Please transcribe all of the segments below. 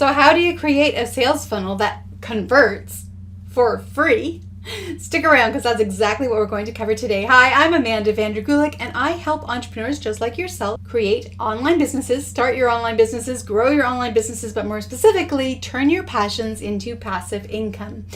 So how do you create a sales funnel that converts for free? Stick around because that's exactly what we're going to cover today. Hi, I'm Amanda Vandergulik and I help entrepreneurs just like yourself create online businesses, start your online businesses, grow your online businesses, but more specifically, turn your passions into passive income.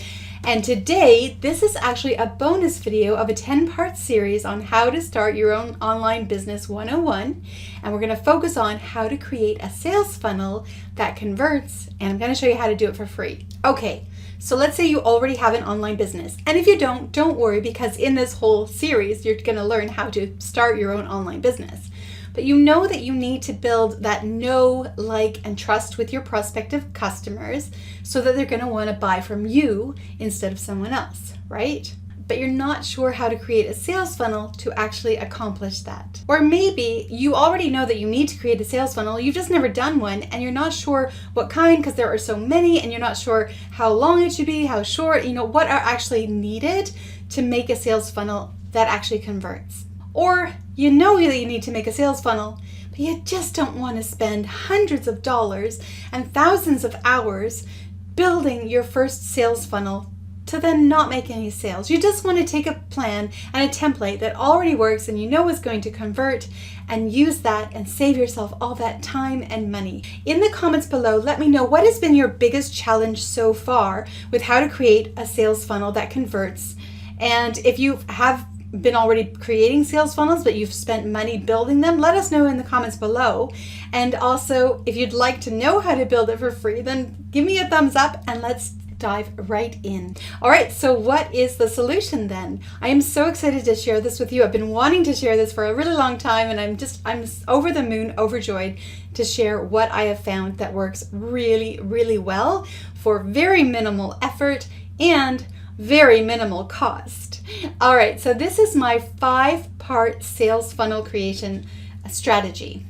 And today, this is actually a bonus video of a 10-part series on how to start your own online business 101. And we're going to focus on how to create a sales funnel that converts, and I'm going to show you how to do it for free. Okay, so let's say you already have an online business. And if you don't worry, because in this whole series, you're going to learn how to start your own online business. But you know that you need to build that know, like, and trust with your prospective customers so that they're going to want to buy from you instead of someone else, right? But you're not sure how to create a sales funnel to actually accomplish that. Or maybe you already know that you need to create a sales funnel, you've just never done one, and you're not sure what kind because there are so many, and you're not sure how long it should be, how short, what are actually needed to make a sales funnel that actually converts. Or you know that you need to make a sales funnel, but you just don't want to spend hundreds of dollars and thousands of hours building your first sales funnel to then not make any sales. You just want to take a plan and a template that already works and you know is going to convert and use that and save yourself all that time and money. In the comments below, let me know what has been your biggest challenge so far with how to create a sales funnel that converts. And if you have been already creating sales funnels, but you've spent money building them, let us know in the comments below. And also, if you'd like to know how to build it for free, then give me a thumbs up and let's dive right in. All right, so what is the solution then? I am so excited to share this with you. I've been wanting to share this for a really long time, and I'm over the moon, overjoyed to share what I have found that works really, really well for very minimal effort and very minimal cost. All right, so this is my 5-part sales funnel creation strategy.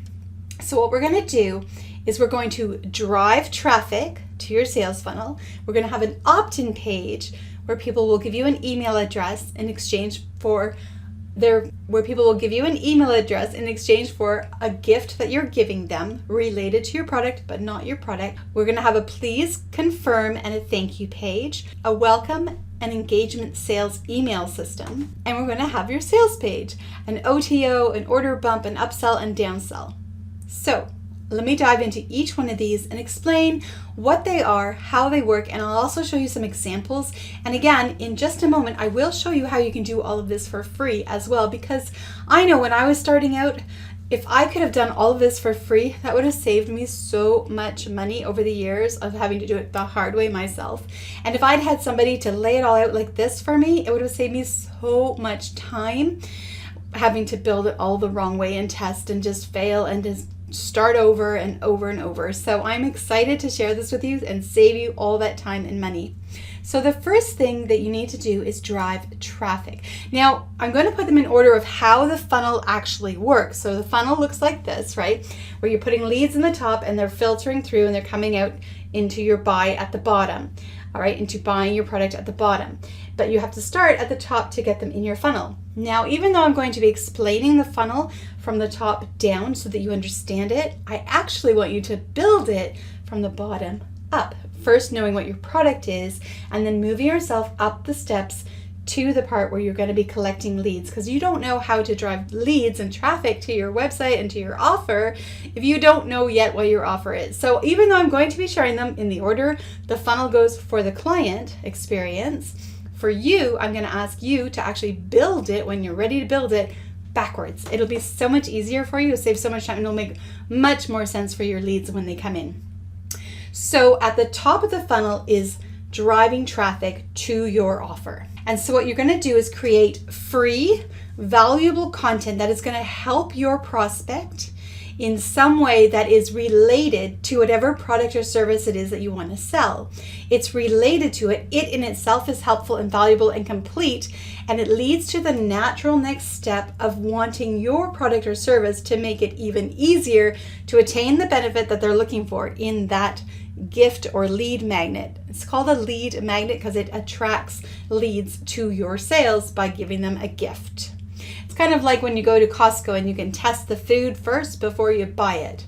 So what we're going to do is we're going to drive traffic to your sales funnel. We're going to have an opt-in page where people will give you an email address in exchange for a gift that you're giving them related to your product but not your product. We're going to have a please confirm and a thank you page, a welcome and engagement sales email system, and we're going to have your sales page, an OTO, an order bump, an upsell, and downsell. So let me dive into each one of these and explain what they are, how they work, and I'll also show you some examples. And again, in just a moment, I will show you how you can do all of this for free as well, because I know when I was starting out, if I could have done all of this for free, that would have saved me so much money over the years of having to do it the hard way myself. And if I'd had somebody to lay it all out like this for me, it would have saved me so much time having to build it all the wrong way and test and just fail and just start over and over and over. So I'm excited to share this with you and save you all that time and money. So the first thing that you need to do is drive traffic. Now, I'm going to put them in order of how the funnel actually works. So the funnel looks like this, right? Where you're putting leads in the top and they're filtering through and they're coming out into your buy at the bottom. All right, into buying your product at the bottom. But you have to start at the top to get them in your funnel. Now, even though I'm going to be explaining the funnel from the top down so that you understand it, I actually want you to build it from the bottom up. First, knowing what your product is, and then moving yourself up the steps to the part where you're going to be collecting leads, because you don't know how to drive leads and traffic to your website and to your offer if you don't know yet what your offer is. So even though I'm going to be sharing them in the order the funnel goes for the client experience, for you, I'm going to ask you to actually build it when you're ready to build it backwards. It'll be so much easier for you, it'll save so much time, and it'll make much more sense for your leads when they come in. So at the top of the funnel is driving traffic to your offer. And so what you're going to do is create free, valuable content that is going to help your prospect in some way that is related to whatever product or service it is that you want to sell. It's related to it. It in itself is helpful and valuable and complete, and it leads to the natural next step of wanting your product or service to make it even easier to attain the benefit that they're looking for in that gift or lead magnet. It's called a lead magnet because it attracts leads to your sales by giving them a gift. It's kind of like when you go to Costco and you can test the food first before you buy it.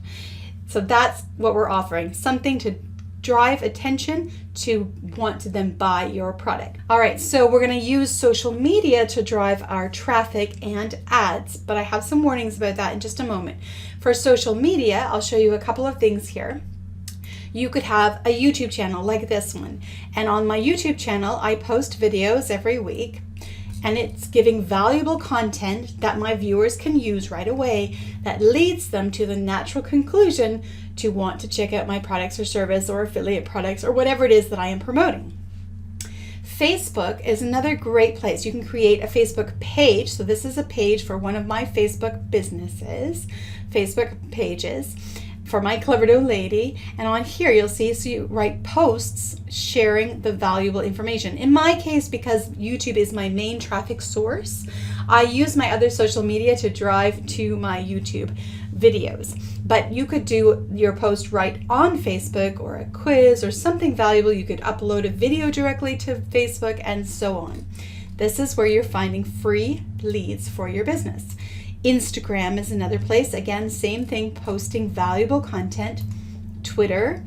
So that's what we're offering, something to drive attention to want to then buy your product. All right, so we're going to use social media to drive our traffic and ads, but I have some warnings about that in just a moment. For social media, I'll show you a couple of things here. You could have a YouTube channel like this one, and on my YouTube channel, I post videos every week, and it's giving valuable content that my viewers can use right away that leads them to the natural conclusion to want to check out my products or service or affiliate products or whatever it is that I am promoting. Facebook is another great place. You can create a Facebook page. So this is a page for one of my Facebook businesses, Facebook pages for my Clever Dough Lady. And on here you'll see, so you write posts sharing the valuable information. In my case, because YouTube is my main traffic source, I use my other social media to drive to my YouTube videos. But you could do your post right on Facebook or a quiz or something valuable. You could upload a video directly to Facebook and so on. This is where you're finding free leads for your business. Instagram is another place. Again, same thing, posting valuable content. Twitter,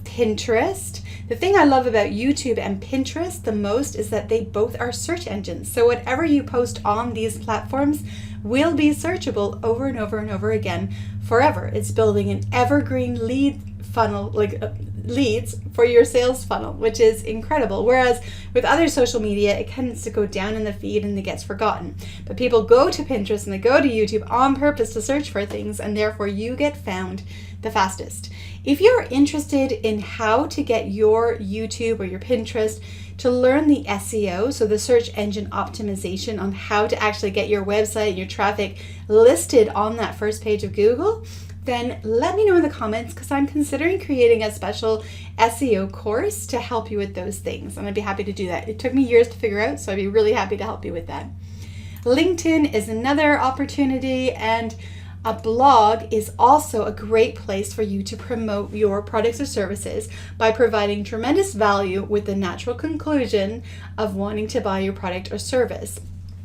Pinterest. The thing I love about YouTube and Pinterest the most is that they both are search engines. So whatever you post on these platforms will be searchable over and over and over again forever. It's building an evergreen lead funnel, leads for your sales funnel, which is incredible. Whereas with other social media, it tends to go down in the feed and it gets forgotten. But people go to Pinterest and they go to YouTube on purpose to search for things, and therefore you get found the fastest. If you're interested in how to get your YouTube or your Pinterest to learn the SEO, so the search engine optimization, on how to actually get your website and your traffic listed on that first page of Google, then let me know in the comments, because I'm considering creating a special SEO course to help you with those things, and I'd be happy to do that. It took me years to figure out, so I'd be really happy to help you with that. LinkedIn is another opportunity, and a blog is also a great place for you to promote your products or services by providing tremendous value with the natural conclusion of wanting to buy your product or service.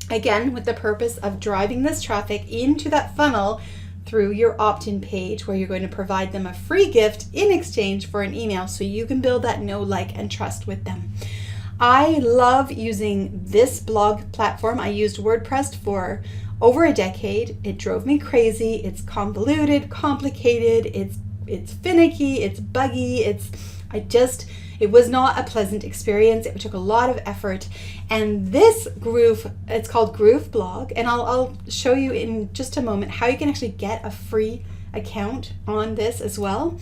Again, with the purpose of driving this traffic into that funnel through your Optin page, where you're going to provide them a free gift in exchange for an email so you can build that know, like, and trust with them. I love using this blog platform. I used WordPress for over a decade. It drove me crazy. It's convoluted, complicated, it's finicky, it's buggy, it was not a pleasant experience. It took a lot of effort. And this Groove, it's called Groove Blog, and I'll show you in just a moment how you can actually get a free account on this as well.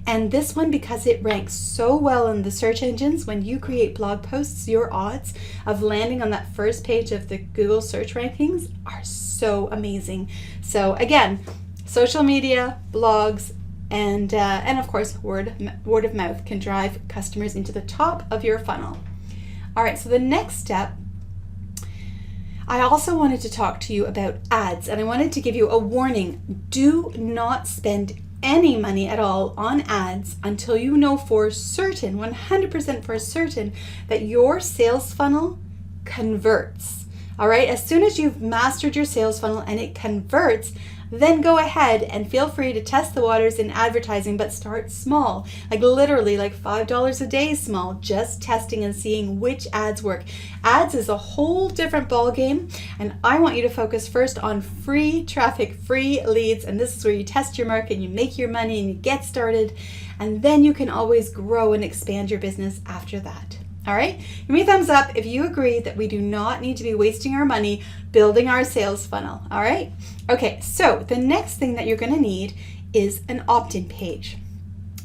And this one, because it ranks so well in the search engines, when you create blog posts, your odds of landing on that first page of the Google search rankings are so amazing. So again, social media, blogs, and of course, word of mouth can drive customers into the top of your funnel. All right, so the next step, I also wanted to talk to you about ads, and I wanted to give you a warning. Do not spend any money at all on ads until you know for certain, 100% for certain, that your sales funnel converts. All right, as soon as you've mastered your sales funnel and it converts, then go ahead and feel free to test the waters in advertising, but start small, like literally like $5 a day small, just testing and seeing which ads work. Ads is a whole different ball game, and I want you to focus first on free traffic, free leads, and this is where you test your market and you make your money and you get started, and then you can always grow and expand your business after that. All right, give me a thumbs up if you agree that we do not need to be wasting our money building our sales funnel. All right, okay, so the next thing that you're going to need is an opt-in page.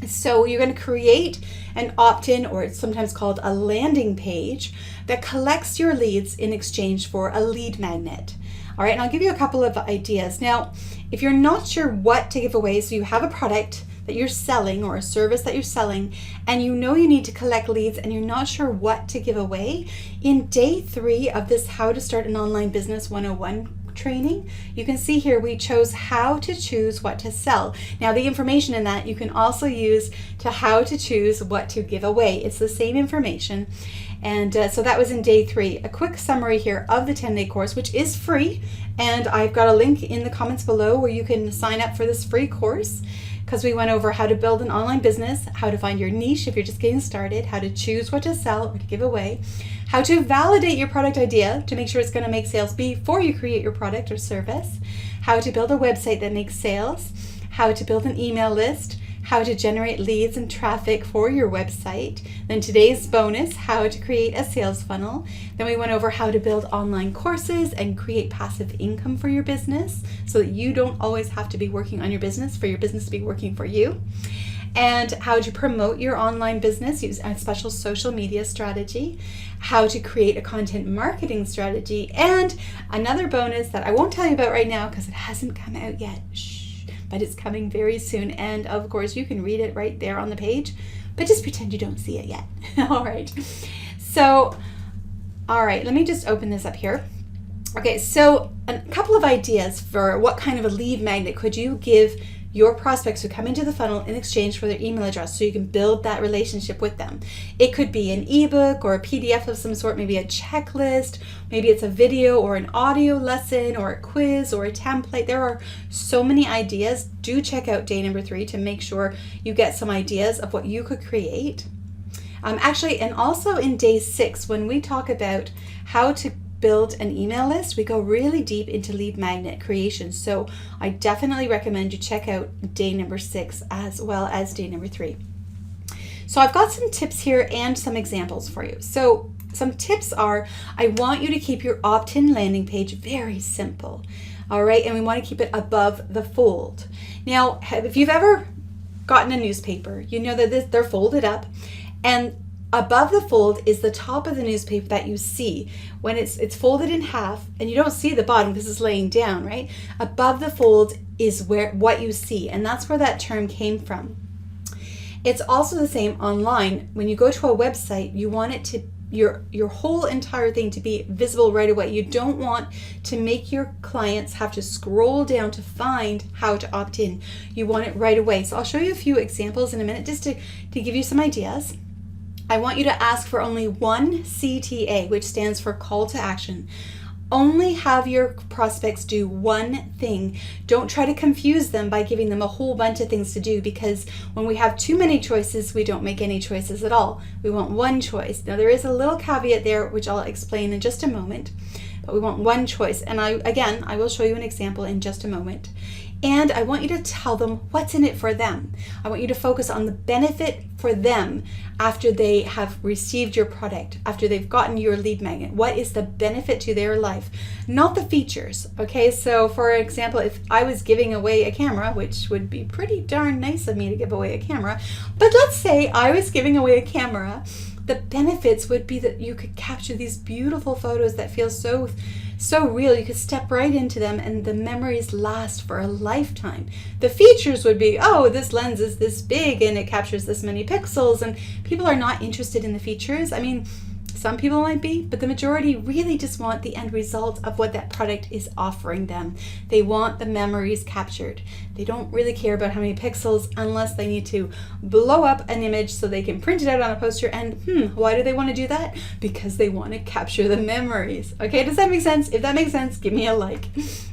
So you're going to create an opt-in, or it's sometimes called a landing page, that collects your leads in exchange for a lead magnet. All right, and I'll give you a couple of ideas. Now, if you're not sure what to give away, so you have a product that you're selling or a service that you're selling, and you know you need to collect leads and you're not sure what to give away, in day 3 of this How to Start an Online Business 101 training, you can see here we chose how to choose what to sell. Now the information in that you can also use to how to choose what to give away. It's the same information. And so that was in day 3. A quick summary here of the 10-day course, which is free, and I've got a link in the comments below where you can sign up for this free course. because we went over how to build an online business, how to find your niche if you're just getting started, how to choose what to sell or to give away, how to validate your product idea to make sure it's going to make sales before you create your product or service, how to build a website that makes sales, how to build an email list, how to generate leads and traffic for your website. Then today's bonus, how to create a sales funnel. Then we went over how to build online courses and create passive income for your business so that you don't always have to be working on your business for your business to be working for you. And how to promote your online business, use a special social media strategy, how to create a content marketing strategy, and another bonus that I won't tell you about right now because it hasn't come out yet. Shh. But it's coming very soon. And of course, you can read it right there on the page, but just pretend you don't see it yet. All right. So, all right, let me just open this up here. Okay, so a couple of ideas for what kind of a lead magnet could you give your prospects who come into the funnel in exchange for their email address so you can build that relationship with them. It could be an ebook or a PDF of some sort, maybe a checklist, maybe it's a video or an audio lesson or a quiz or a template. There are so many ideas. Do check out day number 3 to make sure you get some ideas of what you could create. Actually, and also in day 6, when we talk about how to build an email list, we go really deep into lead magnet creation. So I definitely recommend you check out day number 6 as well as day number 3. So I've got some tips here and some examples for you. So some tips are, I want you to keep your opt-in landing page very simple. All right, and we want to keep it above the fold. Now, if you've ever gotten a newspaper, you know that they're folded up, and above the fold is the top of the newspaper that you see when it's folded in half, and you don't see the bottom because it's laying down, right? Above the fold is what you see, and that's where that term came from. It's also the same online. When you go to a website, you want it to your whole entire thing to be visible right away. You don't want to make your clients have to scroll down to find how to opt in. You want it right away. So I'll show you a few examples in a minute just to give you some ideas. I want you to ask for only one CTA, which stands for call to action. Only have your prospects do one thing. Don't try to confuse them by giving them a whole bunch of things to do, because when we have too many choices, we don't make any choices at all. We want one choice. Now, there is a little caveat there, which I'll explain in just a moment, but we want one choice. And I will show you an example in just a moment. And I want you to tell them what's in it for them. I want you to focus on the benefit for them after they have received your product, after they've gotten your lead magnet. What is the benefit to their life? Not the features, okay? So for example, if I was giving away a camera, which would be pretty darn nice of me to give away a camera, but let's say I was giving away a camera, the benefits would be that you could capture these beautiful photos that feel so real. You could step right into them and the memories last for a lifetime. The features would be, oh, this lens is this big and it captures this many pixels, and people are not interested in the features. I mean, some people might be, but the majority really just want the end result of what that product is offering them. They want the memories captured. They don't really care about how many pixels unless they need to blow up an image so they can print it out on a poster. And why do they want to do that? Because they want to capture the memories. Okay, does that make sense? If that makes sense, give me a like.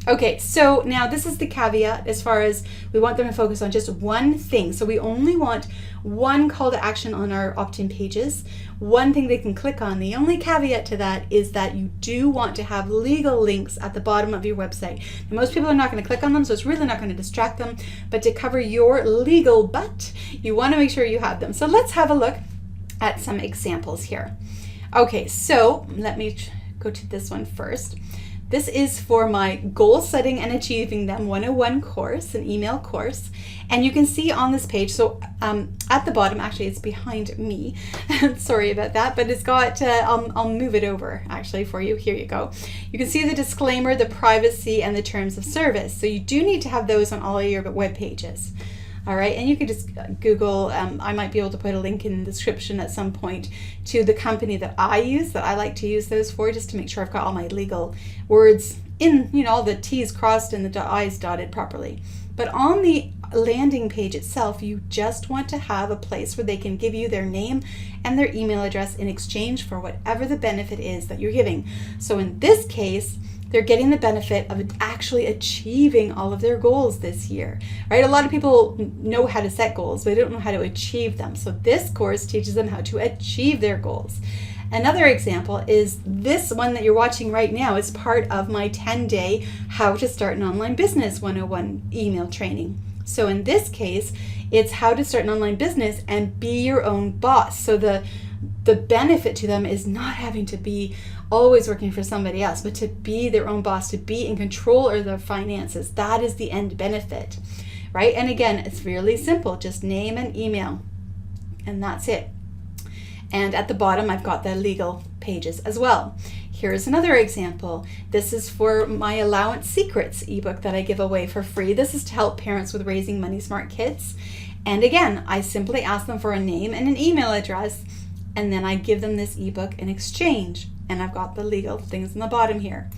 Okay, so now this is the caveat as far as we want them to focus on just one thing. So we only want one call to action on our opt-in pages, one thing they can click on. The only caveat to that is that you do want to have legal links at the bottom of your website. And most people are not going to click on them, so it's really not going to distract them. But to cover your legal butt, you want to make sure you have them. So let's have a look at some examples here. Okay, so let me go to this one first. This is for my Goal Setting and Achieving Them 101 course, an email course. And you can see on this page, so at the bottom, actually it's behind me. Sorry about that, but it's got, I'll move it over actually for you. Here you go. You can see the disclaimer, the privacy, and the terms of service. So you do need to have those on all of your web pages. All right, and you can just Google, I might be able to put a link in the description at some point to the company that I use, that I like to use those for, just to make sure I've got all my legal words in, all the T's crossed and the I's dotted properly. But on the landing page itself, you just want to have a place where they can give you their name and their email address in exchange for whatever the benefit is that you're giving. So in this case, they're getting the benefit of actually achieving all of their goals this year, right? A lot of people know how to set goals, but they don't know how to achieve them. So this course teaches them how to achieve their goals. Another example is this one that you're watching right now is part of my 10-day How to Start an Online Business 101 email training. So in this case, it's how to start an online business and be your own boss. So the benefit to them is not having to be always working for somebody else, but to be their own boss, to be in control of their finances. That is the end benefit, right? And again, it's really simple. Just name and email, and that's it. And at the bottom, I've got the legal pages as well. Here's another example. This is for my Allowance Secrets ebook that I give away for free. This is to help parents with raising money smart kids. And again, I simply ask them for a name and an email address, and then I give them this ebook in exchange. And I've got the legal things on the bottom here.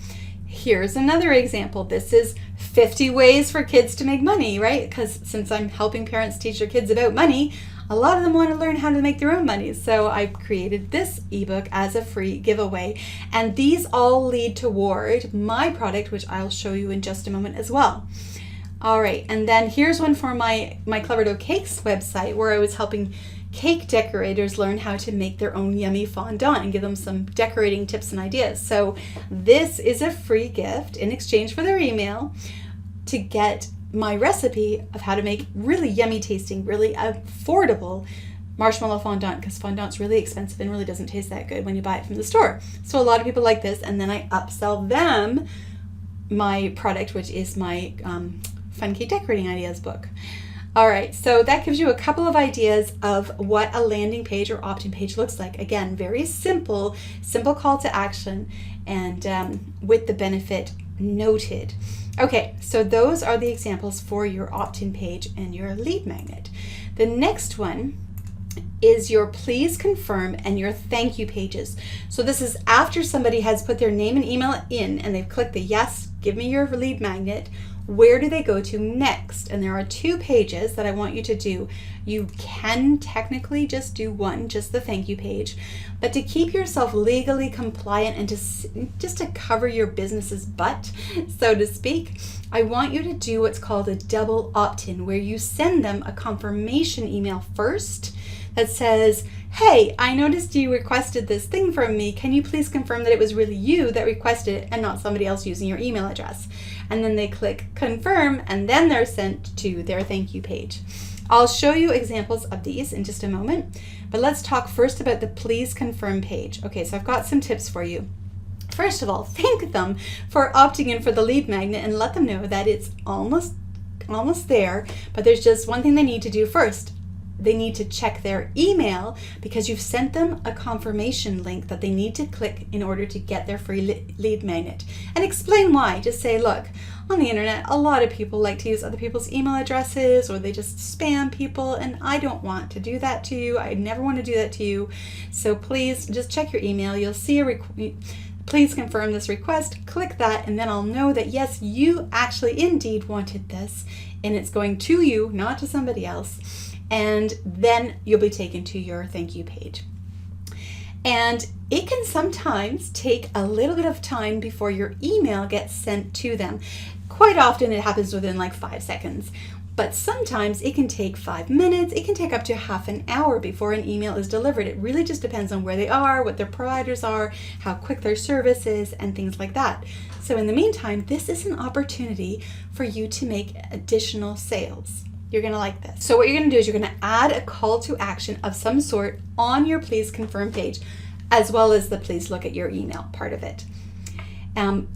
Here's another example. This is 50 ways for kids to make money, right? Because since I'm helping parents teach their kids about money, a lot of them want to learn how to make their own money. So I created this ebook as a free giveaway. And these all lead toward my product, which I'll show you in just a moment as well. All right, and then here's one for my Clever Dough Cakes website, where I was helping cake decorators learn how to make their own yummy fondant and give them some decorating tips and ideas. So this is a free gift in exchange for their email to get my recipe of how to make really yummy tasting, really affordable marshmallow fondant, because fondant's really expensive and really doesn't taste that good when you buy it from the store. So a lot of people like this, and then I upsell them my product, which is my Fun Cake Decorating Ideas book. All right, so that gives you a couple of ideas of what a landing page or opt-in page looks like. Again, very simple call to action, and with the benefit noted. Okay, so those are the examples for your opt-in page and your lead magnet. The next one is your please confirm and your thank you pages. So this is after somebody has put their name and email in and they've clicked the yes, give me your lead magnet. Where do they go to next? And there are 2 pages that I want you to do. You can technically just do one, just the thank you page, but to keep yourself legally compliant and just to cover your business's butt, so to speak, I want you to do what's called a double opt-in, where you send them a confirmation email first that says, hey, I noticed you requested this thing from me. Can you please confirm that it was really you that requested it and not somebody else using your email address? And then they click confirm, and then they're sent to their thank you page. I'll show you examples of these in just a moment, but let's talk first about the please confirm page. Okay, so I've got some tips for you. First of all, thank them for opting in for the lead magnet and let them know that it's almost there, but there's just one thing they need to do first. They need to check their email because you've sent them a confirmation link that they need to click in order to get their free lead magnet. And explain why. Just say, look, on the internet, a lot of people like to use other people's email addresses, or they just spam people, and I don't want to do that to you. I never want to do that to you. So please just check your email. You'll see please confirm this request. Click that, and then I'll know that yes, you actually indeed wanted this, and it's going to you, not to somebody else. And then you'll be taken to your thank you page. And it can sometimes take a little bit of time before your email gets sent to them. Quite often it happens within like 5 seconds, but sometimes it can take 5 minutes. It can take up to half an hour before an email is delivered. It really just depends on where they are, what their providers are, how quick their service is, and things like that. So in the meantime, this is an opportunity for you to make additional sales. You're going to like this. So what you're going to do is you're going to add a call to action of some sort on your please confirm page, as well as the please look at your email part of it,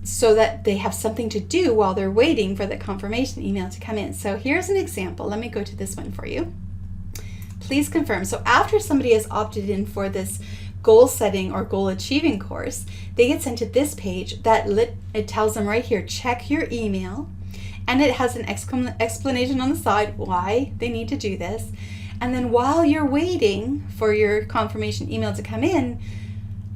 so that they have something to do while they're waiting for the confirmation email to come in. So here's an example. Let me go to this one for you. Please confirm. So after somebody has opted in for this goal setting or goal achieving course, they get sent to this page that it tells them right here, check your email. And it has an explanation on the side why they need to do this. And then while you're waiting for your confirmation email to come in,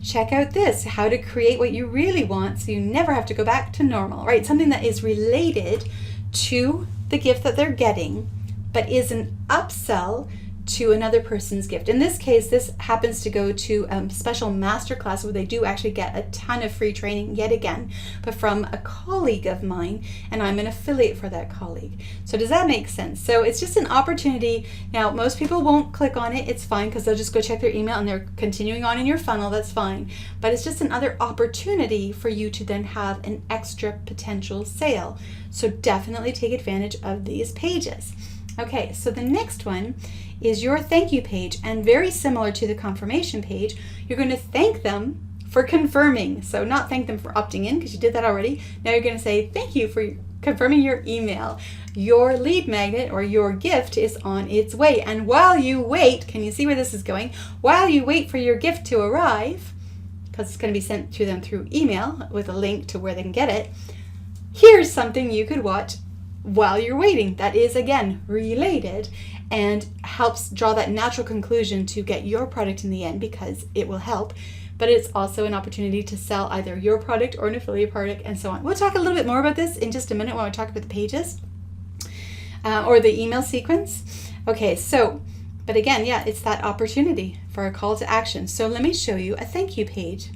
check out this, how to create what you really want so you never have to go back to normal, right? Something that is related to the gift that they're getting, but is an upsell to another person's gift. In this case, this happens to go to a special masterclass where they do actually get a ton of free training yet again, but from a colleague of mine, and I'm an affiliate for that colleague. So does that make sense? So it's just an opportunity. Now, most people won't click on it. It's fine because they'll just go check their email and they're continuing on in your funnel. That's fine. But it's just another opportunity for you to then have an extra potential sale. So definitely take advantage of these pages. Okay, so the next one is your thank you page, and very similar to the confirmation page, you're going to thank them for confirming. So not thank them for opting in because you did that already. Now you're going to say thank you for confirming your email. Your lead magnet or your gift is on its way. And while you wait, can you see where this is going? While you wait for your gift to arrive, because it's going to be sent to them through email with a link to where they can get it, here's something you could watch while you're waiting that is, again, related and helps draw that natural conclusion to get your product in the end, because it will help. But it's also an opportunity to sell either your product or an affiliate product and so on. We'll talk a little bit more about this in just a minute when we talk about the pages or the email sequence. Okay, so, but again, yeah, it's that opportunity for a call to action. So let me show you a thank you page.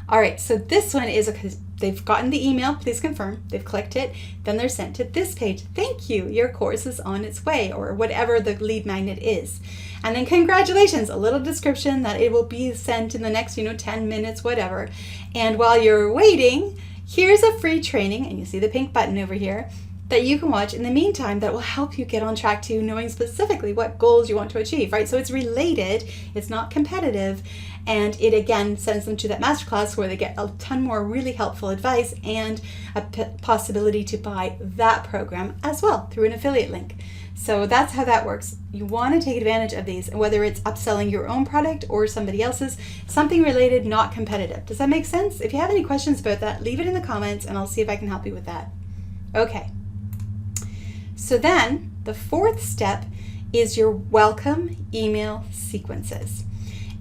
All right, so this one is because they've gotten the email, please confirm, they've clicked it, then they're sent to this page. Thank you, your course is on its way, or whatever the lead magnet is. And then congratulations, a little description that it will be sent in the next, 10 minutes, whatever. And while you're waiting, here's a free training, and you see the pink button over here, that you can watch in the meantime that will help you get on track to knowing specifically what goals you want to achieve, right? So it's related, it's not competitive, and it again sends them to that masterclass where they get a ton more really helpful advice and a possibility to buy that program as well through an affiliate link. So that's how that works. You want to take advantage of these, whether it's upselling your own product or somebody else's, something related, not competitive. Does that make sense? If you have any questions about that, leave it in the comments and I'll see if I can help you with that. Okay. So then the fourth step is your welcome email sequences.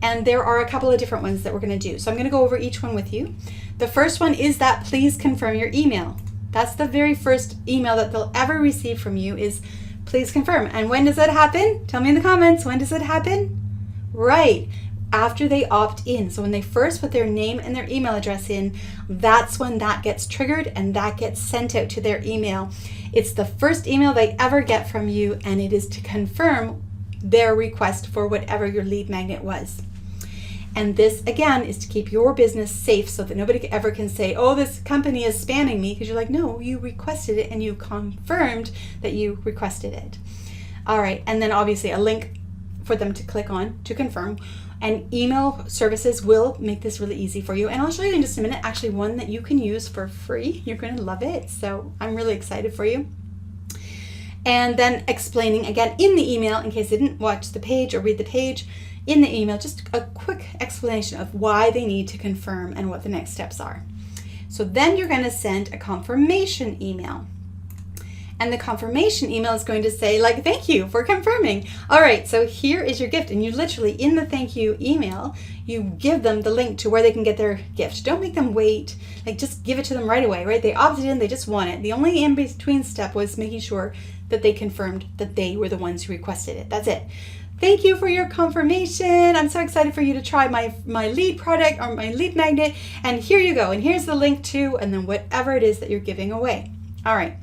And there are a couple of different ones that we're going to do. So I'm going to go over each one with you. The first one is that please confirm your email. That's the very first email that they'll ever receive from you is please confirm. And when does that happen? Tell me in the comments. When does it happen? Right after they opt in. So when they first put their name and their email address in, that's when that gets triggered and that gets sent out to their email. It's the first email they ever get from you, and it is to confirm their request for whatever your lead magnet was. And this, again, is to keep your business safe so that nobody ever can say, oh, this company is spamming me, because you're like, no, you requested it and you confirmed that you requested it. All right, and then obviously a link for them to click on to confirm. And email services will make this really easy for you. And I'll show you in just a minute, actually one that you can use for free. You're going to love it. So I'm really excited for you. And then explaining again in the email, in case they didn't watch the page or read the page, in the email, just a quick explanation of why they need to confirm and what the next steps are. So then you're going to send a confirmation email. And the confirmation email is going to say, like, thank you for confirming. All right, so here is your gift. And you literally, in the thank you email, you give them the link to where they can get their gift. Don't make them wait. Like, just give it to them right away, right? They opted in, they just want it. The only in-between step was making sure that they confirmed that they were the ones who requested it. That's it. Thank you for your confirmation. I'm so excited for you to try my lead product or my lead magnet. And here you go. And here's the link to, and then whatever it is that you're giving away. All right.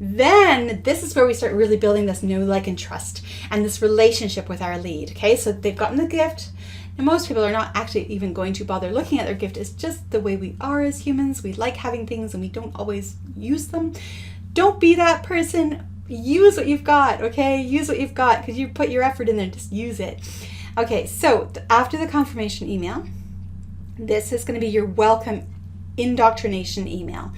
Then this is where we start really building this know, like, and trust and this relationship with our lead. Okay, so they've gotten the gift. And most people are not actually even going to bother looking at their gift. It's just the way we are as humans. We like having things and we don't always use them. Don't be that person. Use what you've got, okay? Use what you've got because you put your effort in there. Just use it. Okay, so after the confirmation email, this is going to be your welcome indoctrination email.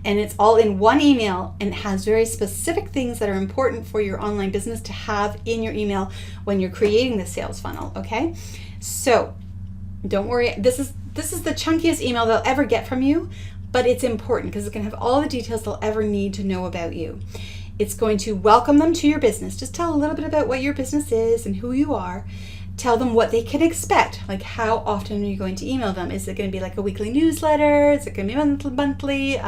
And it's all in one email and it has very specific things that are important for your online business to have in your email when you're creating the sales funnel, okay? So don't worry, this is the chunkiest email they'll ever get from you, but it's important because it's going to have all the details they'll ever need to know about you. It's going to welcome them to your business. Just tell a little bit about what your business is and who you are. Tell them what they can expect, like how often are you going to email them? Is it going to be like a weekly newsletter? Is it going to be monthly?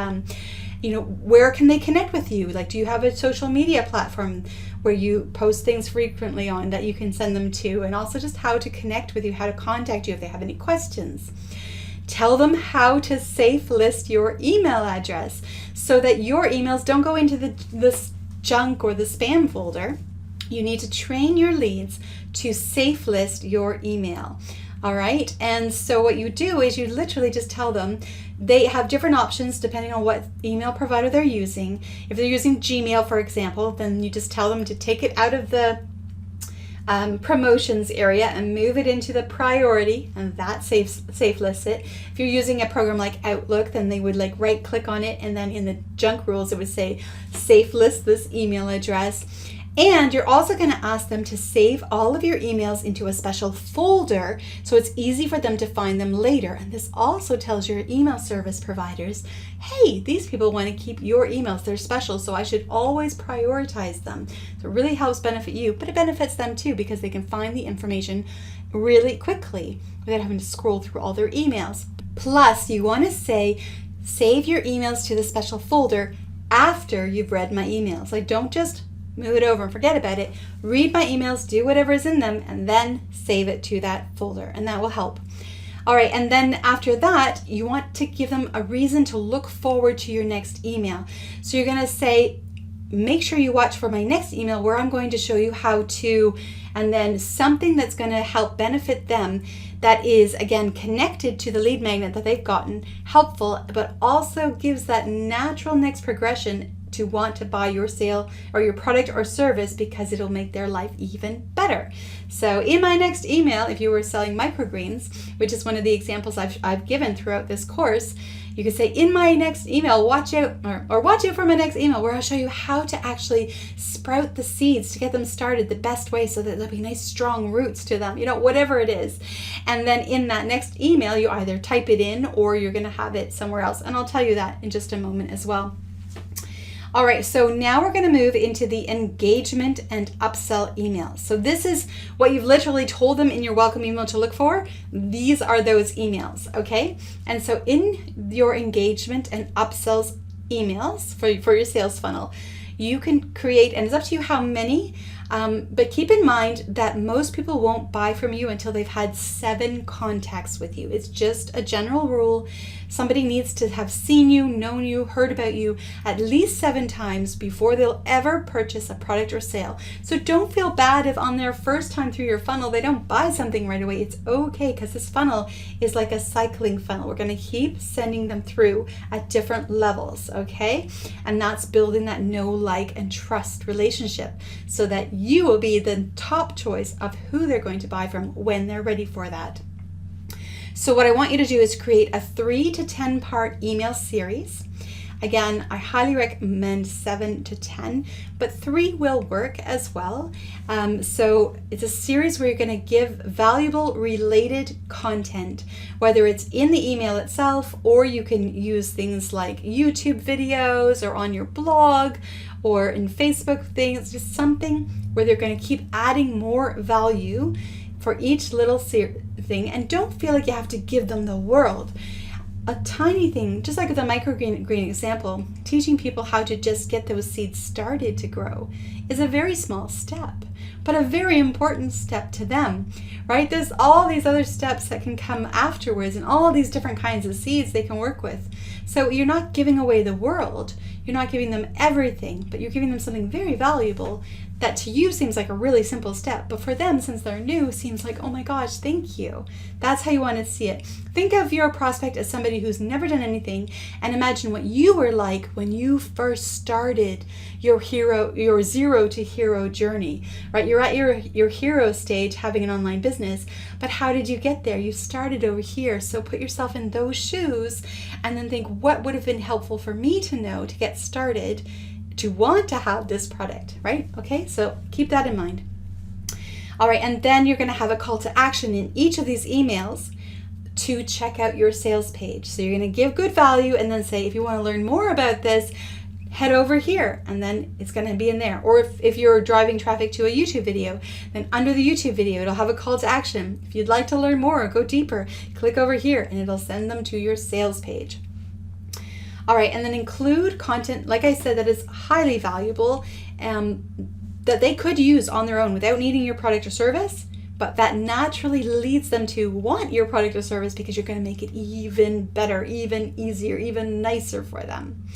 Where can they connect with you? Like, do you have a social media platform where you post things frequently on that you can send them to? And also just how to connect with you, how to contact you if they have any questions. Tell them how to safe list your email address so that your emails don't go into the junk or the spam folder. You need to train your leads to safe list your email. All right. And so what you do is you literally just tell them they have different options depending on what email provider they're using. If they're using Gmail, for example, then you just tell them to take it out of the promotions area and move it into the priority, and that safe lists it. If you're using a program like Outlook, then they would like right click on it, and then in the junk rules it would say safe list this email address. And you're also going to ask them to save all of your emails into a special folder so it's easy for them to find them later. And this also tells your email service providers, hey, these people want to keep your emails. They're special, so I should always prioritize them. So it really helps benefit you, but it benefits them too because they can find the information really quickly without having to scroll through all their emails. Plus, you want to say, save your emails to the special folder after you've read my emails. Like, don't just move it over and forget about it. Read my emails, do whatever is in them, and then save it to that folder, and that will help. All right, and then after that, you want to give them a reason to look forward to your next email. So you're going to say, make sure you watch for my next email where I'm going to show you how to, and then something that's going to help benefit them that is, again, connected to the lead magnet that they've gotten, helpful, but also gives that natural next progression to want to buy your sale or your product or service because it'll make their life even better. So in my next email, if you were selling microgreens, which is one of the examples I've given throughout this course, you could say, in my next email, watch out, or watch out for my next email where I'll show you how to actually sprout the seeds to get them started the best way so that there'll be nice strong roots to them, whatever it is. And then in that next email, you either type it in or you're going to have it somewhere else. And I'll tell you that in just a moment as well. All right, so now we're going to move into the engagement and upsell emails. So this is what you've literally told them in your welcome email to look for. These are those emails, okay? And so in your engagement and upsells emails for your sales funnel, you can create, and it's up to you how many, but keep in mind that most people won't buy from you until they've had 7 contacts with you. It's just a general rule. Somebody needs to have seen you, known you, heard about you at least 7 times before they'll ever purchase a product or sale. So don't feel bad if on their first time through your funnel they don't buy something right away. It's okay, because this funnel is like a cycling funnel. We're going to keep sending them through at different levels, okay? And that's building that know, like, and trust relationship so that you will be the top choice of who they're going to buy from when they're ready for that. So what I want you to do is create a 3 to 10 part email series. Again, I highly recommend 7 to 10, but 3 will work as well. So it's a series where you're going to give valuable related content, whether it's in the email itself, or you can use things like YouTube videos or on your blog or in Facebook things, just something where they're going to keep adding more value for each little thing. And don't feel like you have to give them the world. A tiny thing, just like with the microgreen example, teaching people how to just get those seeds started to grow is a very small step, but a very important step to them, right? There's all these other steps that can come afterwards and all these different kinds of seeds they can work with. So you're not giving away the world. You're not giving them everything, but you're giving them something very valuable that to you seems like a really simple step, but for them, since they're new, seems like, oh my gosh, thank you. That's how you want to see it. Think of your prospect as somebody who's never done anything, and imagine what you were like when you first started your 0 to hero journey, right? You're at your hero stage having an online business, but how did you get there? You started over here. So put yourself in those shoes and then think, what would have been helpful for me to know to get started, to want to have this product, right? Okay, so keep that in mind. All right, and then you're going to have a call to action in each of these emails to check out your sales page. So you're going to give good value and then say, if you want to learn more about this, head over here, and then it's going to be in there. Or if you're driving traffic to a YouTube video, then under the YouTube video, it'll have a call to action. If you'd like to learn more or go deeper, click over here and it'll send them to your sales page. All right, and then include content, like I said, that is highly valuable, that they could use on their own without needing your product or service, but that naturally leads them to want your product or service because you're going to make it even better, even easier, even nicer for them.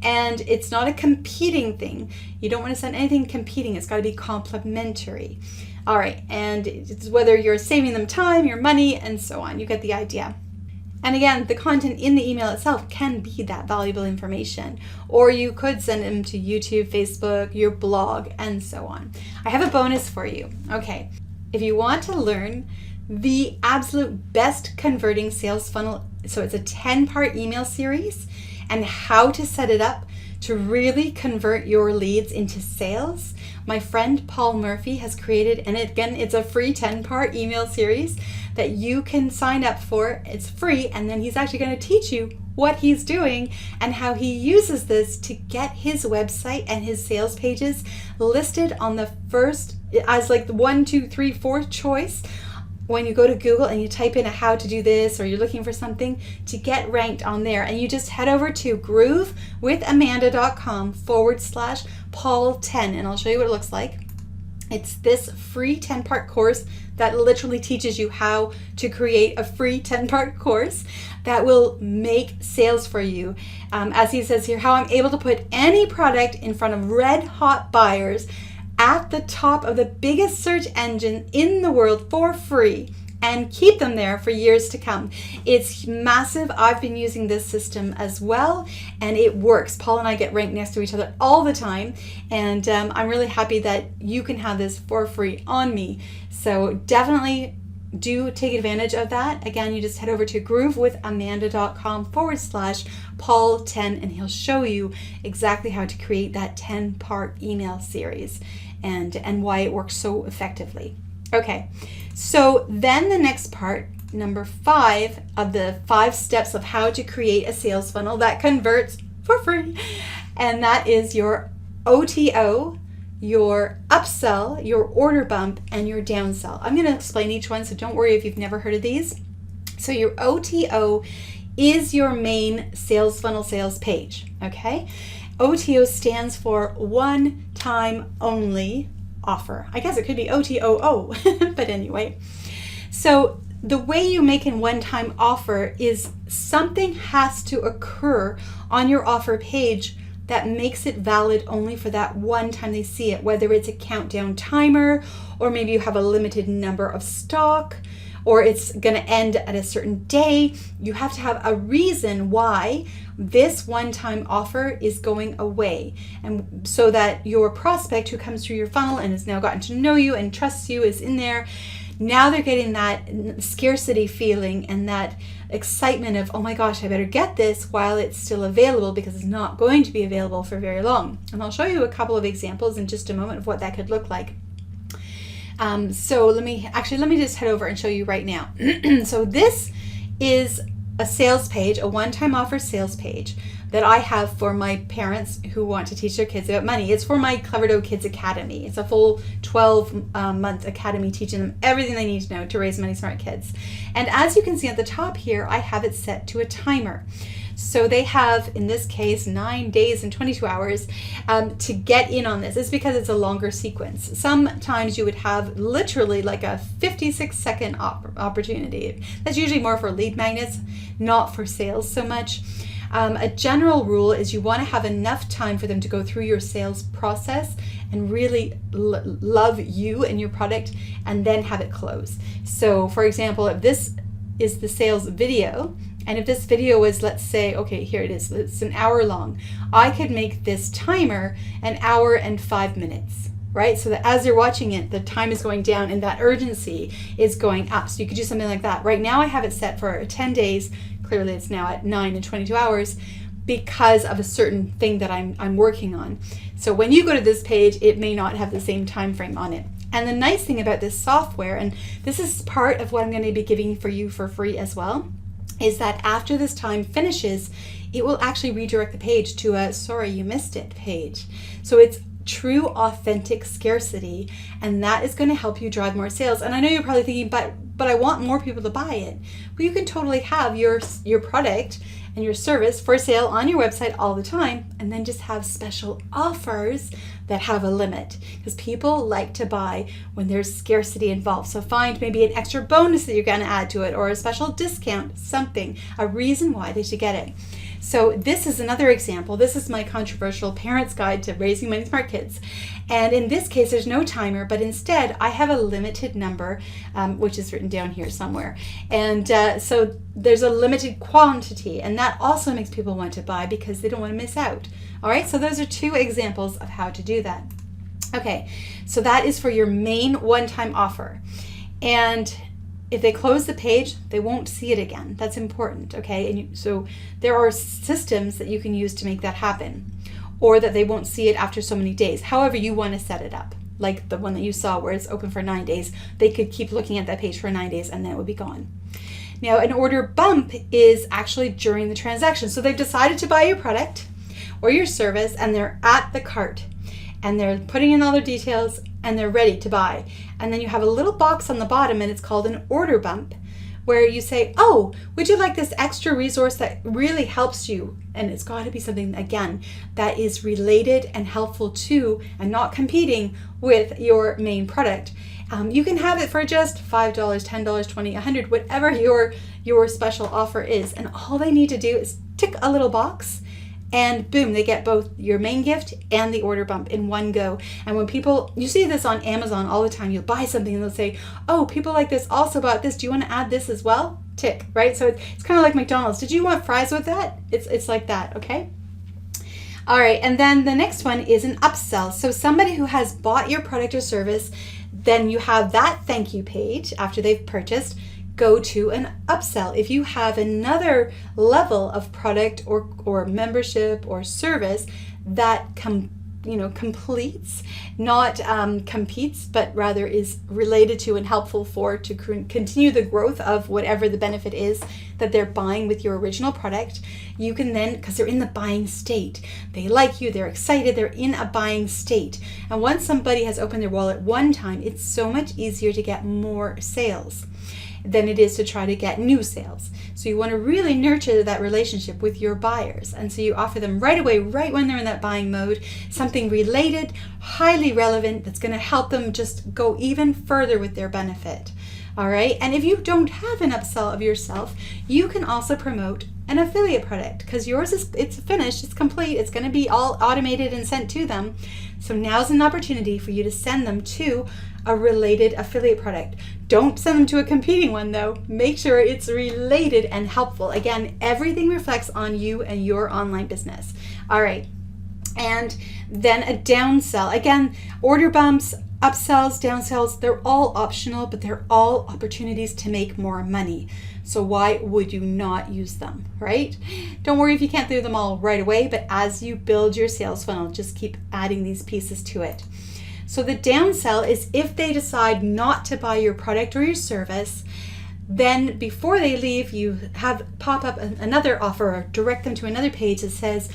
And it's not a competing thing. You don't want to send anything competing. It's got to be complementary. All right, and it's whether you're saving them time, your money, and so on. You get the idea. And again, the content in the email itself can be that valuable information. Or you could send them to YouTube, Facebook, your blog, and so on. I have a bonus for you. Okay, if you want to learn the absolute best converting sales funnel, so it's a 10-part email series, and how to set it up to really convert your leads into sales, my friend Paul Murphy has created, and again, it's a free 10-part email series that you can sign up for. It's free, and then he's actually going to teach you what he's doing and how he uses this to get his website and his sales pages listed on the first, as like the 1, 2, 3, 4th choice when you go to Google and you type in a how to do this, or you're looking for something, to get ranked on there. And you just head over to groovewithamanda.com/Paul10, and I'll show you what it looks like. It's this free 10-part course that literally teaches you how to create a free 10-part course that will make sales for you. As he says here, how I'm able to put any product in front of red hot buyers at the top of the biggest search engine in the world for free and keep them there for years to come. It's massive. I've been using this system as well, and it works. Paul and I get ranked next to each other all the time, and I'm really happy that you can have this for free on me. So definitely do take advantage of that. Again, you just head over to groovewithamanda.com/Paul10, and he'll show you exactly how to create that 10-part email series and why it works so effectively. Okay, so then the next part, number 5 of the 5 steps of how to create a sales funnel that converts for free, and that is your OTO, your upsell, your order bump, and your downsell. I'm going to explain each one, so don't worry if you've never heard of these. So your OTO is your main sales funnel sales page, okay? OTO stands for one time only offer. I guess it could be OTOO, but anyway. So the way you make a one-time offer is something has to occur on your offer page that makes it valid only for that one time they see it, whether it's a countdown timer, or maybe you have a limited number of stock, or it's going to end at a certain day. You have to have a reason why this one-time offer is going away, and so that your prospect who comes through your funnel and has now gotten to know you and trusts you is in there. Now they're getting that scarcity feeling and that excitement of, oh my gosh, I better get this while it's still available, because it's not going to be available for very long. And I'll show you a couple of examples in just a moment of what that could look like. So let me just head over and show you right now. So this is a sales page, a one-time offer sales page that I have for my parents who want to teach their kids about money. It's for my Clever Dough Kids Academy. It's a full 12-month academy teaching them everything they need to know to raise money smart kids. And as you can see at the top here, I have it set to a timer. So they have, in this case, 9 days and 22 hours to get in on this. It's because it's a longer sequence. Sometimes you would have literally like a 56-second opportunity. That's usually more for lead magnets, not for sales so much. A general rule is you want to have enough time for them to go through your sales process and really love you and your product, and then have it close. So for example, if this is the sales video, and if this video was, let's say, okay, here it is, it's an hour long, I could make this timer an hour and 5 minutes, right? So that as you're watching it, the time is going down and that urgency is going up. So you could do something like that. Right now I have it set for 10 days. Clearly it's now at 9 and 22 hours because of a certain thing that I'm working on. So when you go to this page, it may not have the same time frame on it. And the nice thing about this software, and this is part of what I'm going to be giving for you for free as well, is that after this time finishes, it will actually redirect the page to a sorry you missed it page. So it's true authentic scarcity, and that is going to help you drive more sales. And I know you're probably thinking, but I want more people to buy it. Well, you can totally have your product and your service for sale on your website all the time, and then just have special offers that have a limit, because people like to buy when there's scarcity involved. So find maybe an extra bonus that you're going to add to it, or a special discount, something, a reason why they should get it. So this is another example. This is my controversial parent's guide to raising money smart kids. And in this case, there's no timer, but instead I have a limited number, which is written down here somewhere. And so there's a limited quantity, and that also makes people want to buy because they don't want to miss out. All right, so those are two examples of how to do that. Okay, so that is for your main one-time offer. And if they close the page, they won't see it again. That's important, okay? And so there are systems that you can use to make that happen, or that they won't see it after so many days. However you want to set it up, like the one that you saw where it's open for 9 days. They could keep looking at that page for 9 days and then it would be gone. Now, an order bump is actually during the transaction. So they've decided to buy your product or your service, and they're at the cart and they're putting in all their details and they're ready to buy. And then you have a little box on the bottom, and it's called an order bump, where you say, oh, would you like this extra resource that really helps you? And it's got to be something, again, that is related and helpful to and not competing with your main product. You can have it for just $5, $10, $20, $100, whatever your special offer is. And all they need to do is tick a little box, and boom, they get both your main gift and the order bump in one go. And when people, you see this on Amazon all the time, you'll buy something and they'll say, oh, people like this also bought this. Do you want to add this as well? Tick, right? So it's kind of like McDonald's. Did you want fries with that? It's like that, okay? All right, and then the next one is an upsell. So somebody who has bought your product or service, then you have that thank you page after they've purchased. Go to an upsell. If you have another level of product or membership or service that completes, not competes, but rather is related to and helpful for to continue the growth of whatever the benefit is that they're buying with your original product, you can then, because they're in the buying state, they like you, they're excited, they're in a buying state. And once somebody has opened their wallet one time, it's so much easier to get more sales than it is to try to get new sales. So you want to really nurture that relationship with your buyers. And so you offer them right away, right when they're in that buying mode, something related, highly relevant, that's going to help them just go even further with their benefit. All right. And if you don't have an upsell of yourself, you can also promote an affiliate product, because yours it's finished, it's complete, it's going to be all automated and sent to them. So now's an opportunity for you to send them to a related affiliate product. Don't send them to a competing one though. Make sure it's related and helpful. Again, everything reflects on you and your online business. All right. And then a downsell. Again, order bumps, upsells, downsells, they're all optional, but they're all opportunities to make more money. So why would you not use them, right? Don't worry if you can't do them all right away, but as you build your sales funnel, just keep adding these pieces to it. So the downsell is if they decide not to buy your product or your service, then before they leave, you have pop up another offer or direct them to another page that says,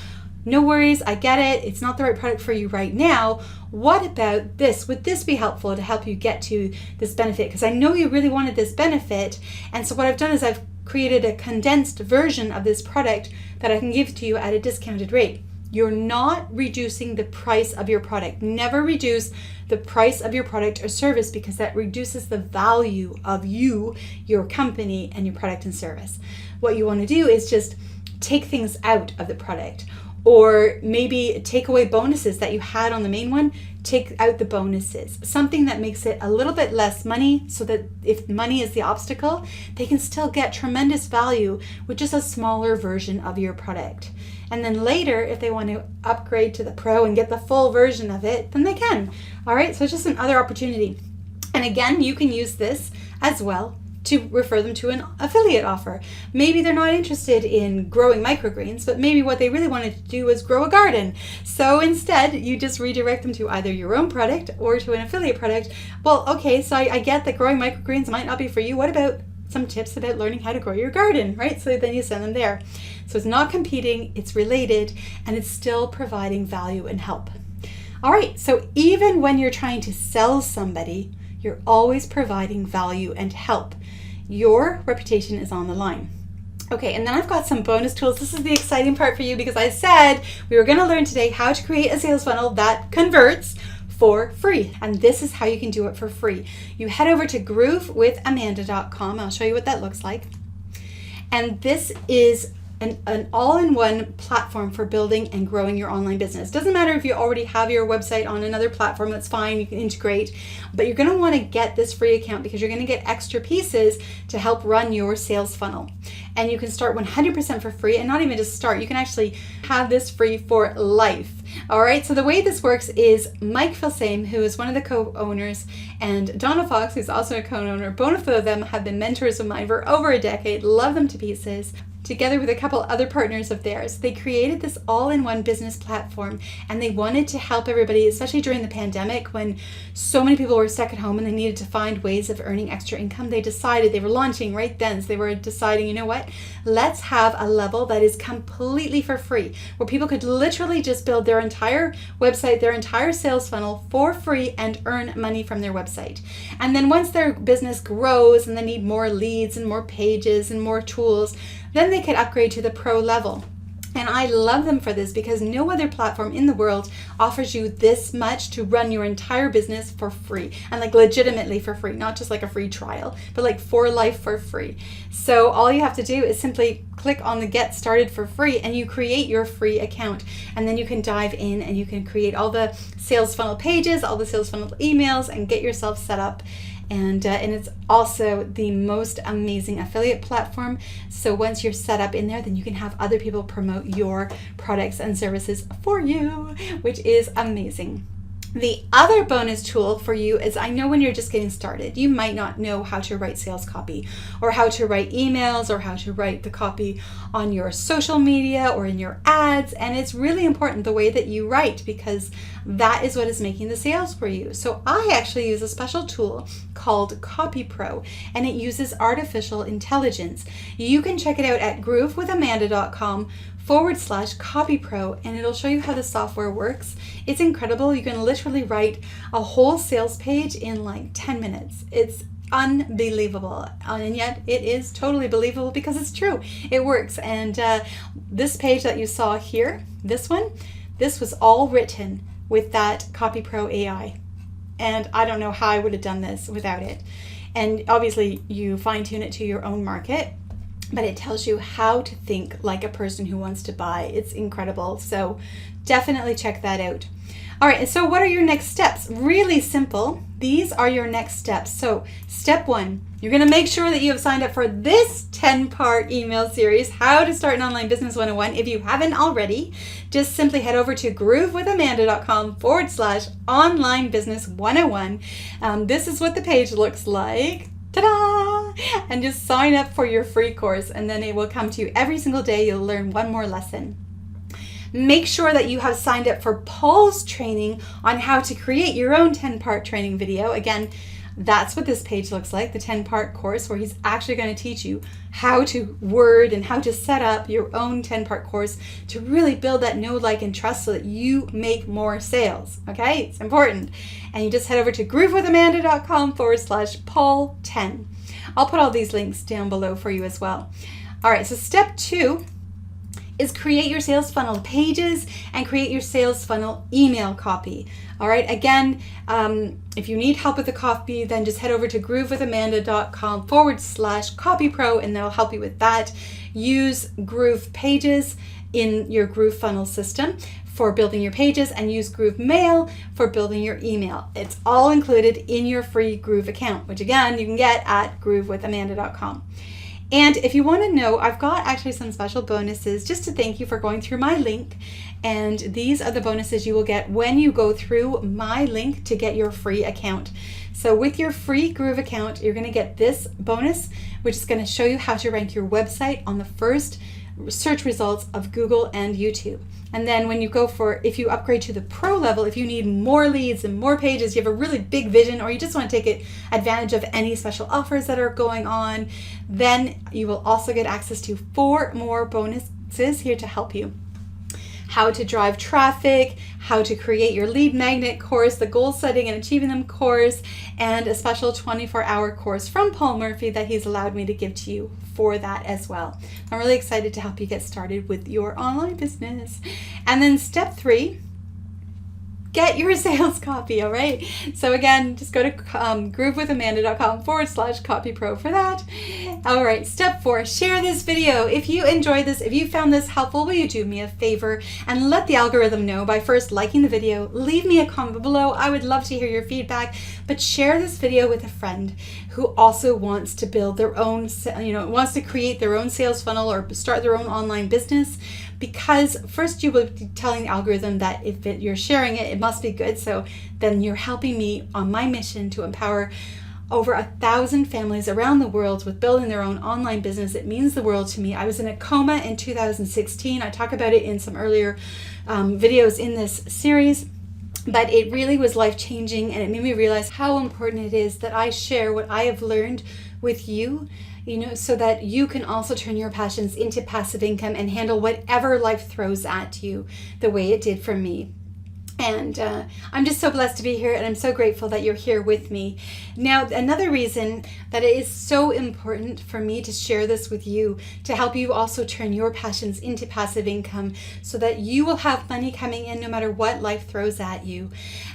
no worries, I get it, it's not the right product for you right now. What about this? Would this be helpful to help you get to this benefit? Because I know you really wanted this benefit. And so what I've done is I've created a condensed version of this product that I can give to you at a discounted rate. You're not reducing the price of your product. Never reduce the price of your product or service, because that reduces the value of you, your company, and your product and service. What you want to do is just take things out of the product, or maybe take away bonuses that you had on the main one. Take out the bonuses, something that makes it a little bit less money, so that if money is the obstacle, they can still get tremendous value with just a smaller version of your product. And then later, if they want to upgrade to the Pro and get the full version of it, then they can. All right, so it's just another opportunity. And again, you can use this as well to refer them to an affiliate offer. Maybe they're not interested in growing microgreens, but maybe what they really wanted to do was grow a garden. So instead, you just redirect them to either your own product or to an affiliate product. Well, okay, so I get that growing microgreens might not be for you. What about some tips about learning how to grow your garden, right? So then you send them there. So it's not competing, it's related, and it's still providing value and help. All right, so even when you're trying to sell somebody, you're always providing value and help. Your reputation is on the line. Okay, and then I've got some bonus tools. This is the exciting part for you because I said we were going to learn today how to create a sales funnel that converts for free. And this is how you can do it for free. You head over to groovewithamanda.com. I'll show you what that looks like. And this is an all-in-one platform for building and growing your online business. Doesn't matter if you already have your website on another platform, that's fine, you can integrate, but you're gonna wanna get this free account because you're gonna get extra pieces to help run your sales funnel. And you can start 100% for free, and not even just start, you can actually have this free for life. All right, so the way this works is Mike Filsame, who is one of the co-owners, and Donna Fox, who's also a co-owner, both of them have been mentors of mine for over a decade, love them to pieces. Together with a couple other partners of theirs, they created this all-in-one business platform, and they wanted to help everybody, especially during the pandemic when so many people were stuck at home and they needed to find ways of earning extra income. They decided, they were launching right then, so they were deciding, you know what, let's have a level that is completely for free, where people could literally just build their entire website, their entire sales funnel for free and earn money from their website. And then once their business grows and they need more leads and more pages and more tools, then they could upgrade to the pro level. And I love them for this because no other platform in the world offers you this much to run your entire business for free, and like legitimately for free, not just like a free trial, but like for life for free. So all you have to do is simply click on the get started for free and you create your free account, and then you can dive in and you can create all the sales funnel pages, all the sales funnel emails, and get yourself set up. And it's also the most amazing affiliate platform. So once you're set up in there, then you can have other people promote your products and services for you, which is amazing. The other bonus tool for you is, I know when you're just getting started, you might not know how to write sales copy or how to write emails or how to write the copy on your social media or in your ads. And it's really important the way that you write because that is what is making the sales for you. So I actually use a special tool called Copy Pro, and it uses artificial intelligence. You can check it out at groovewithamanda.com/Copy Pro, and it'll show you how the software works. It's incredible. You can literally write a whole sales page in like 10 minutes. It's unbelievable, and yet it is totally believable because it's true. It works. And this page that you saw here, this was all written with that Copy Pro AI. And I don't know how I would have done this without it. And obviously you fine tune it to your own market, but it tells you how to think like a person who wants to buy. It's incredible. So definitely check that out. All right, so what are your next steps? Really simple. These are your next steps. So step 1, you're gonna make sure that you have signed up for this 10-part email series, How to Start an Online Business 101. If you haven't already, just simply head over to groovewithamanda.com/online business 101. This is what the page looks like. Ta-da! And just sign up for your free course, and then it will come to you every single day. You'll learn one more lesson. Make sure that you have signed up for Paul's training on how to create your own 10-part training video. Again, that's what this page looks like, the 10-part course where he's actually going to teach you how to word and how to set up your own 10-part course to really build that know, like, and trust so that you make more sales. Okay, it's important. And you just head over to groovewithamanda.com/Paul10. I'll put all these links down below for you as well. All right, so step 2 is create your sales funnel pages and create your sales funnel email copy. All right, again, if you need help with the copy, then just head over to groovewithamanda.com/Copy Pro, and that'll help you with that. Use Groove Pages in your Groove funnel system for building your pages, and use Groove Mail for building your email. It's all included in your free Groove account, which again, you can get at groovewithamanda.com. And if you want to know, I've got actually some special bonuses just to thank you for going through my link. And these are the bonuses you will get when you go through my link to get your free account. So with your free Groove account, you're going to get this bonus, which is going to show you how to rank your website on the first search results of Google and YouTube. And then when you go for, if you upgrade to the pro level, if you need more leads and more pages, you have a really big vision, or you just want to take advantage of any special offers that are going on, then you will also get access to 4 more bonuses here to help you. how to drive traffic, how to create your lead magnet course, the goal setting and achieving them course, and a special 24-hour course from Paul Murphy that he's allowed me to give to you for that as well. I'm really excited to help you get started with your online business. And then step 3, get your sales copy, all right? So again, just go to groovewithamanda.com/copypro for that. All right, step 4, share this video. If you enjoyed this, if you found this helpful, will you do me a favor and let the algorithm know by first liking the video, leave me a comment below. I would love to hear your feedback, but share this video with a friend who also wants to build their own, wants to create their own sales funnel or start their own online business. Because first you will be telling the algorithm that if you're sharing it, it must be good. So then you're helping me on my mission to empower over 1,000 families around the world with building their own online business. It means the world to me. I was in a coma in 2016. I talk about it in some earlier videos in this series. But it really was life-changing, and it made me realize how important it is that I share what I have learned with you, so that you can also turn your passions into passive income and handle whatever life throws at you the way it did for me. And I'm just so blessed to be here, and I'm so grateful that you're here with me. Now, another reason that it is so important for me to share this with you, to help you also turn your passions into passive income so that you will have money coming in no matter what life throws at you.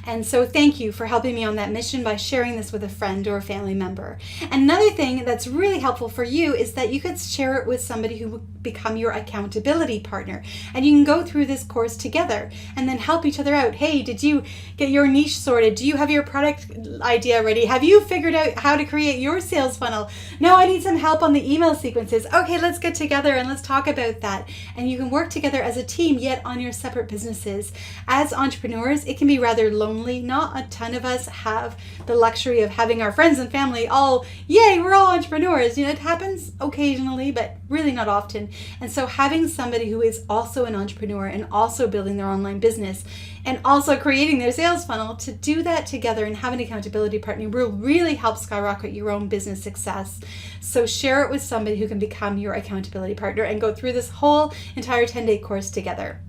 And so thank you for helping me on that mission by sharing this with a friend or a family member. Another thing that's really helpful for you is that you could share it with somebody who will become your accountability partner. And you can go through this course together and then help each other out. Hey, did you get your niche sorted? Do you have your product idea ready? Have you figured out how to create your sales funnel? No, I need some help on the email sequences. Okay, let's get together and let's talk about that. And you can work together as a team, yet on your separate businesses. As entrepreneurs, it can be rather lonely. Not a ton of us have the luxury of having our friends and family all, yay, we're all entrepreneurs. It happens occasionally, but really not often. And so having somebody who is also an entrepreneur and also building their online business and also creating their sales funnel, to do that together and have an accountability partner will really help skyrocket your own business success. So share it with somebody who can become your accountability partner and go through this whole entire 10-day course together.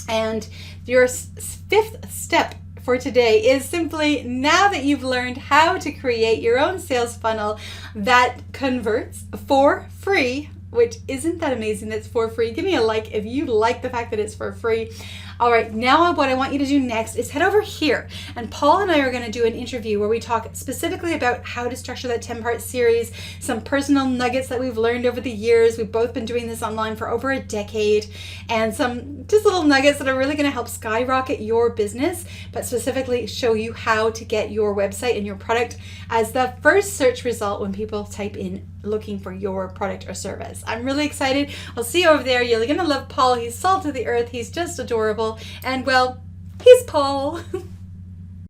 And your 5th step for today is simply, now that you've learned how to create your own sales funnel that converts for free, which isn't that amazing that's for free? Give me a like if you like the fact that it's for free. All right, now what I want you to do next is head over here, and Paul and I are going to do an interview where we talk specifically about how to structure that 10-part series, some personal nuggets that we've learned over the years. We've both been doing this online for over a decade, and some just little nuggets that are really going to help skyrocket your business, but specifically show you how to get your website and your product as the first search result when people type in looking for your product or service. I'm really excited. I'll see you over there. You're going to love Paul. He's salt of the earth. He's just adorable. And well, he's Paul.